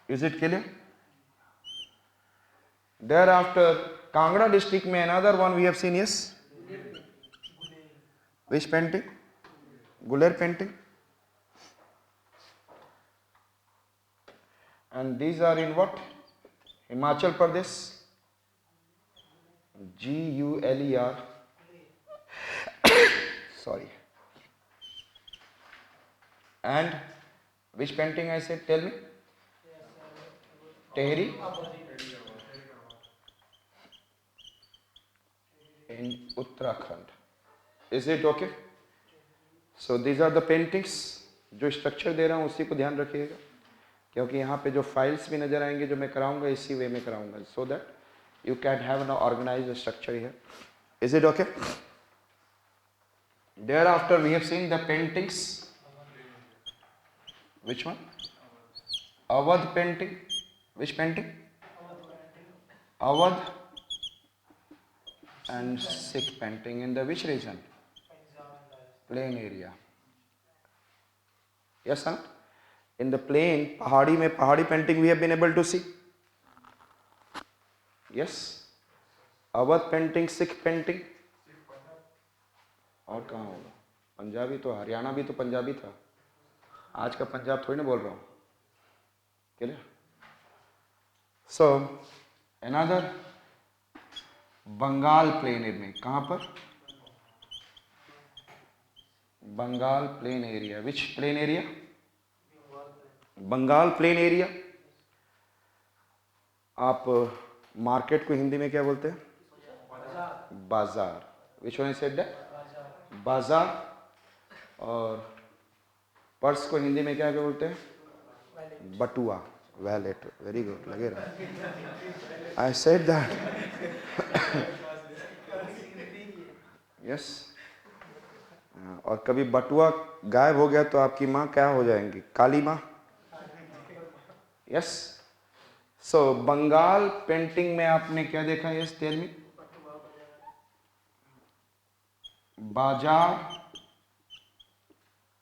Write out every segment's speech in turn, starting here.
Is it clear? Thereafter, Kangra district में another one we have seen, yes? Which painting? Guler painting. And these are in what? Himachal Pradesh. Guler. Sorry. And which painting I said? Tell me. Tehri in Uttarakhand. Is it okay? So these are the paintings. जो structure दे रहा हूँ उसी को ध्यान रखिएगा, क्योंकि यहाँ पे जो फाइल्स भी नजर आएंगे जो मैं कराऊंगा इसी वे में कराऊंगा, so that you can have an organized structure here. Is it okay? Thereafter we have seen the paintings. Which one? Awadh painting. Which painting? Awadh and Sikh painting in the which region? Plain area. Yes, sir? In the plain, pahadi mein pahadi painting we have been able to see. Yes. Awadh painting, Sikh painting. और कहाँ होगा? पंजाबी तो हरियाणा भी तो पंजाबी था, आज का पंजाब थोड़ी ना बोल रहा हूँ. Clear? So another Bengal plain area में, कहाँ पर? Bengal plain area. Which plain area? Bengal plain area. आप मार्केट को हिंदी में क्या बोलते हैं? बाजार. Which one said that? बाजार. और पर्स को हिंदी में क्या बोलते हैं? बटुआ. वैलेट. वेरी गुड, लगे रहा. I said that. यस. और कभी बटुआ गायब हो गया तो आपकी माँ क्या हो जाएंगी? काली माँ. यस. सो बंगाल पेंटिंग में आपने क्या देखा? Yes, tell me. Bazaar.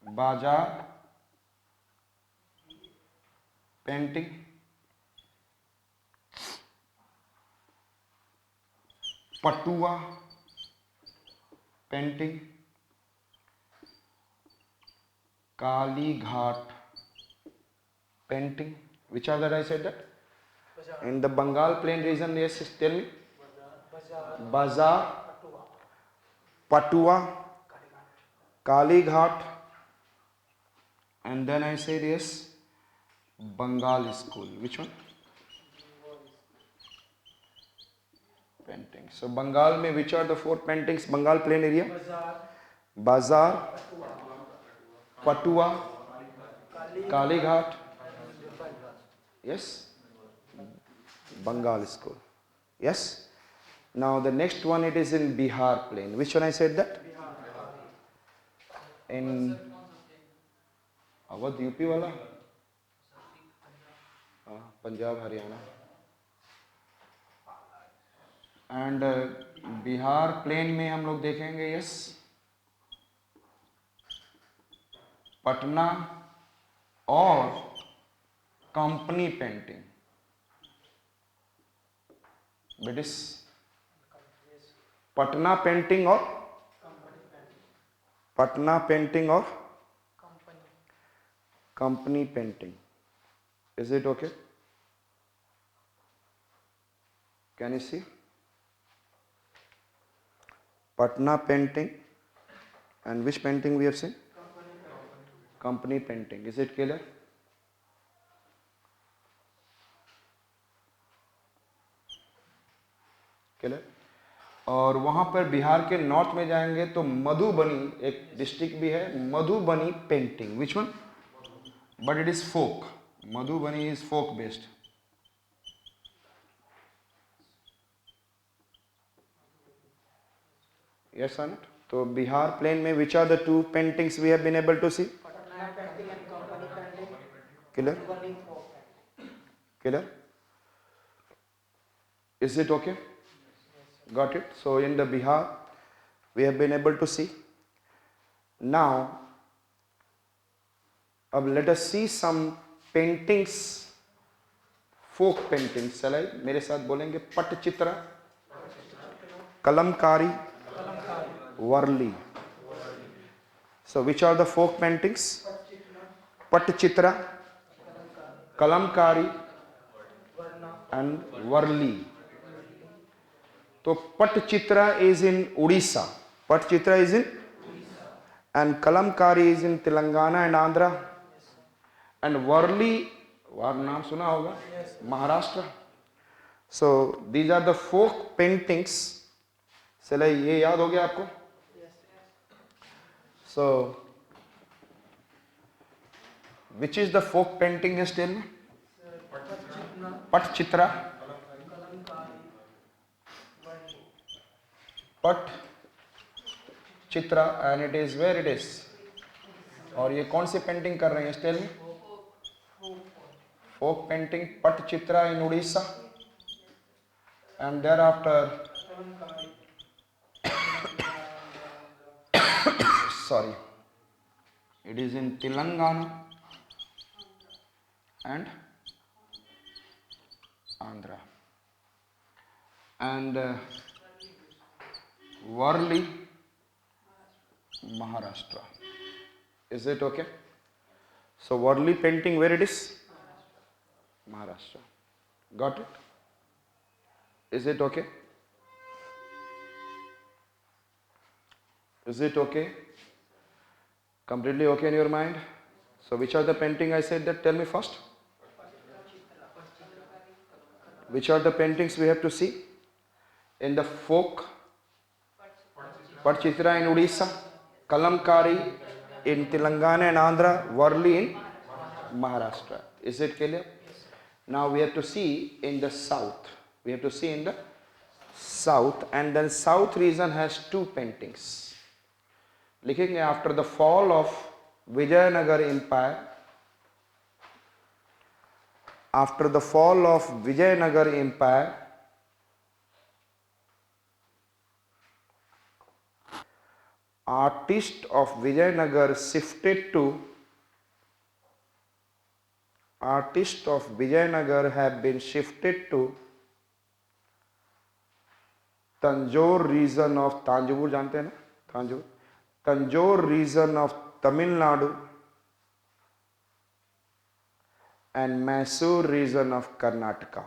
Bazaar painting. Patua painting. Kali Ghat painting. Which are that I said that? In the Bengal plain region, yes, tell me. Bazaar, Patua, Kali Ghat, and then I said yes, Bengal school. Which one? Painting. So Bengal में which are the 4 paintings? Bengal plain area. Bazaar, Patua, Kali Ghat. Yes, Bengal school. Yes. Now the next one, it is in Bihar plain. Which one I said that? In Awadh UP वाला? Punjab Haryana. And Bihar plain में हम लोग देखेंगे yes, Patna और company painting. British Patna painting और Patna painting और company painting. Is it okay? Can you see? Patna painting and which painting we have seen? Company painting. Is it clear? Clear? और वहाँ पर बिहार के नॉर्थ में जाएंगे तो मधुबनी एक डिस्ट्रिक्ट भी है, Madhubani painting. Which one? But it is folk. Madhubani is folk based. Yes or not? So Bihar plain में which are the 2 paintings we have been able to see? Clear? Clear? Is it okay? Got it? So in the Bihar we have been able to see. Now अब let us see some paintings folk painting, चले मेरे साथ बोलेंगे, Pattachitra, Kalamkari, Worli. So which are the folk paintings? Patchitra, Kalamkari and Varli. So Patchitra is in Odisha. Patchitra is in, and Kalamkari is in Telangana and Andhra. And Varli, वार नाम सुना होगा, Maharashtra. So these are the folk paintings. चले ये याद हो गया आपको? So which is the folk painting? Is tell me. Patchitra, Patchitra, and it is where it is. और ये कौन सी पेंटिंग कर रहे हैं? Tell me. Folk painting, Patachitra in Odisha, and thereafter sorry, it is in Telangana and Andhra, and Varli, Maharashtra. Is it okay? So Varli painting, where it is? Maharashtra. Got it? Is it okay? Is it okay? Completely okay in your mind? So which are the painting I said that? Tell me first. Which are the paintings we have to see? In the folk, Patchitra in Odisha, Kalamkari in Telangana and Andhra, Varli in Maharashtra. Is it clear? Now we have to see in the south. We have to see in the south, and then south region has two paintings. लिखेंगे, after the fall of Vijayanagar Empire, after the fall of Vijayanagar Empire, artists of Vijayanagar have been shifted to Tanjore region of, Tanjore जानते हैं ना, Tanjore region of Tamil Nadu and Mysore region of Karnataka.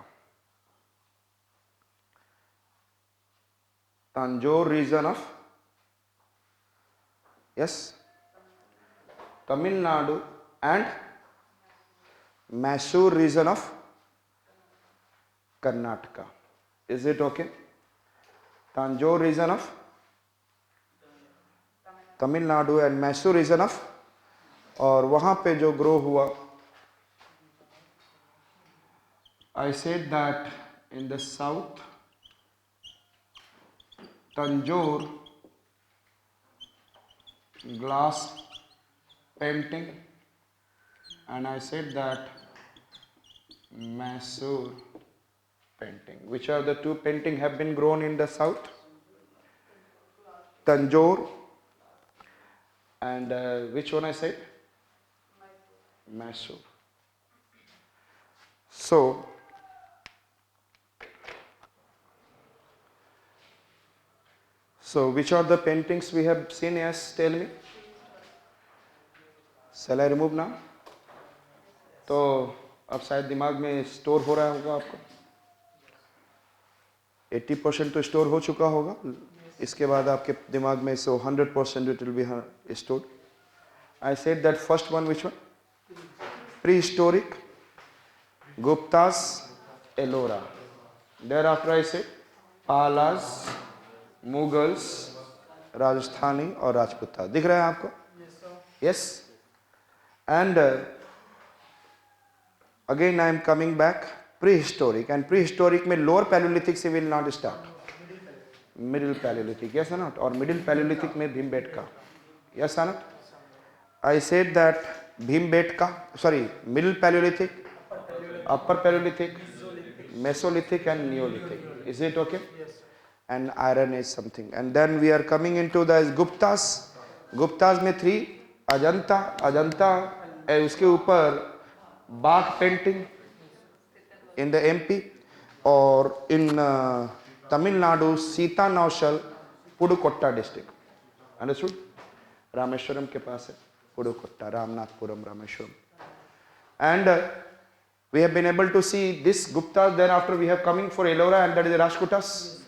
Tanjore region of, yes, Tamil Nadu and Mysore region of Karnataka. Is it okay? Tanjore region of Tamil Nadu and Mysore region of, और वहाँ पे जो grow हुआ, I said that in the south, Tanjore glass painting, and I said that Mysore painting. Which are the two painting have been grown in the south? Tanjore and which one I said? Mysore. So which are the paintings we have seen? Yes, tell me. Shall I remove now? तो अब शायद दिमाग में store हो रहा होगा आपको, 80% तो स्टोर हो चुका होगा. इसके बाद आपके दिमाग में so 100% it will be stored. I said that first one, which one? Prehistoric, Guptas, Ellora. Thereafter I said Palas, Mughals, Rajasthani और राजपूता. दिख रहा है आपको? Yes. And again I am coming back, prehistoric, and prehistoric में lower Paleolithic से will not start. Middle Paleolithic, yes or not? और middle Paleolithic में Bhimbetka, yes or not? I said that middle Paleolithic, upper Paleolithic, Mesolithic and Neolithic. Is it okay? Yes. And Iron Age something. And then we are coming into the Guptas. Guptas में 3, अजंता है, उसके ऊपर बाघ painting, in the MP, or in Tamil Nadu, Sita Naushal, Pudukotta district. Understood? Rameshwaram के पास है Pudukotta, Ramnathpuram, Rameshwaram. And we have been able to see this Gupta. Then after we have coming for Ellora, and that is the Rajputas.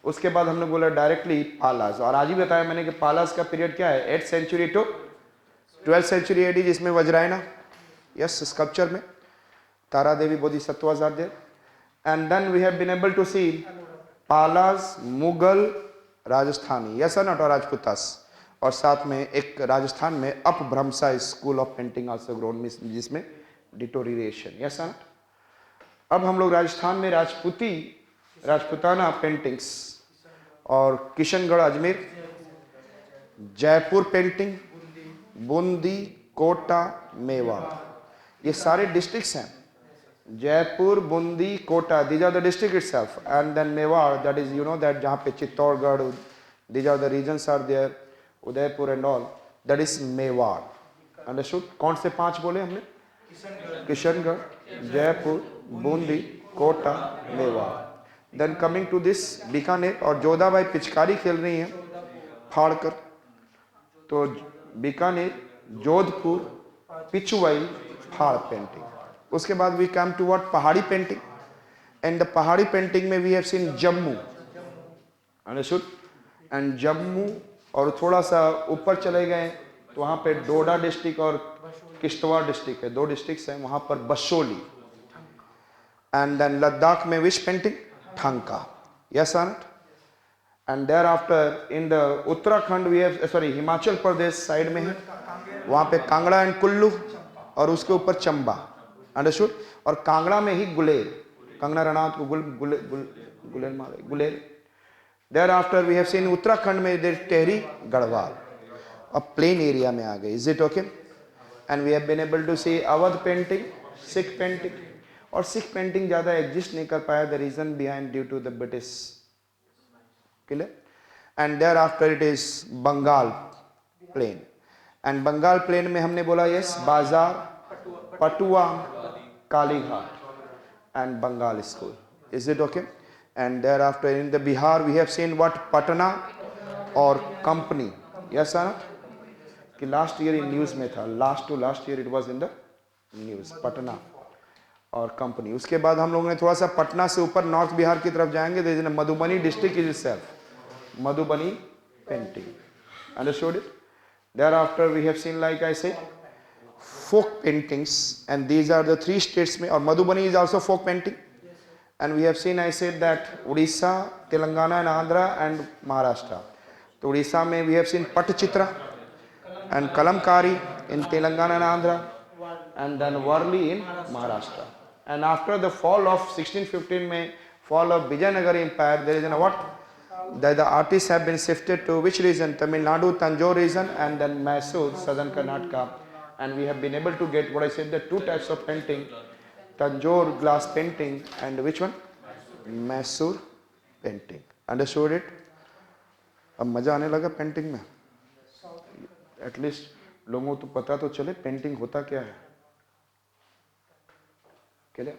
उसके बाद हमने बोला directly पालास, और आज ही बताया मैंने कि पालास का पीरियड क्या है, 8th century to 12th century AD, जिसमें वज्रायना, यस, स्कल्पचर में Tara Devi Bodhisattvas are there. And then we have been able to see Palas, Mughal, Rajasthani, yes not, और राजपुतास, और साथ में एक राजस्थान में Apabhramsha school of painting also grown, जिसमें डिटोरिएशन, यस नॉट. अब हम लोग राजस्थान में राजपुताना पेंटिंग्स और किशनगढ़, अजमेर, जयपुर पेंटिंग, बूंदी, कोटा, मेवाड़, ये सारे डिस्ट्रिक्ट्स हैं. Jaipur, Bundi, Kota, these are the district itself, and then Mewar, that is that जहाँ पे Chittorgarh, these are the regions are there, Udaipur and all, that is Mewar. Understood? कौन से 5 बोले हमने? Kishangarh, Jaipur, Bundi, Kota, Mewar. Then coming to this Bikaner, और जोधाबाई पिचकारी खेल रही हैं फाड़कर, तो बीकानेर, जोधपुर, पिचुवाई, फाड़ पेंटिंग. उसके बाद we come to what, Pahari painting. And the Pahari painting में we have seen Jammu, understood, and Jammu, और थोड़ा सा ऊपर चले गए तो वहाँ पे डोडा डिस्ट्रिक्ट और किश्तवाड़ डिस्ट्रिक्ट है, 2 डिस्ट्रिक्ट्स हैं, वहाँ पर बसोली. एंड देन लद्दाख में which painting, thangka, yes are. And thereafter in the Uttarakhand we have, sorry, Himachal Pradesh side में है, वहाँ पे कांगड़ा एंड कुल्लू, और उसके ऊपर चंबा, अंडरस्टूड. और कांगड़ा में ही गुलेर, कंगना रणावत को गुलेर मारे, Guler. Thereafter we have seen Uttarakhand में देर टेहरी, गढ़वाल. अब प्लेन एरिया में आ गए. Is it okay? And we have been able to see Awadh painting, Sikh painting, और सिख पेंटिंग ज़्यादा एग्जिस्ट नहीं कर पाया, the reason behind due to the British. Clear? And thereafter it is Bengal plain. And Bengal plain में हमने बोला yes, bazaar, Patua, Kalighat and Bengal school. Is it okay? And thereafter in the Bihar we have seen what, Patna और company, yes are. कि last year in news में था, last to last year it was in the news, Patna और company. उसके बाद हम लोगों ने थोड़ा सा पटना से ऊपर नॉर्थ बिहार की तरफ जाएंगे, there is Madhubani district is itself, Madhubani painting. Understood it? Thereafter we have seen, like I said, folk paintings, and these are the 3 states में, और Madhubani is also folk painting. And we have seen, I said that Odisha, Telangana and Andhra and Maharashtra. तो उड़ीसा में we have seen Patchitra and Kalamkari in Telangana and Andhra, and then Worli in Maharashtra. And after the fall of 1615 में, fall of Vijayanagar Empire, there is a what? The artists have been shifted to which region? Tamil Nadu, Tanjore region, and then Mysore, southern Karnataka. And we have been able to get what I said, the 2 types of painting, Tanjore glass painting and which one? Mysore painting. Understood it? अब मजा आने लगा painting में. At least लोगों को तो पता तो चले पेंटिंग होता क्या है. क्लियर?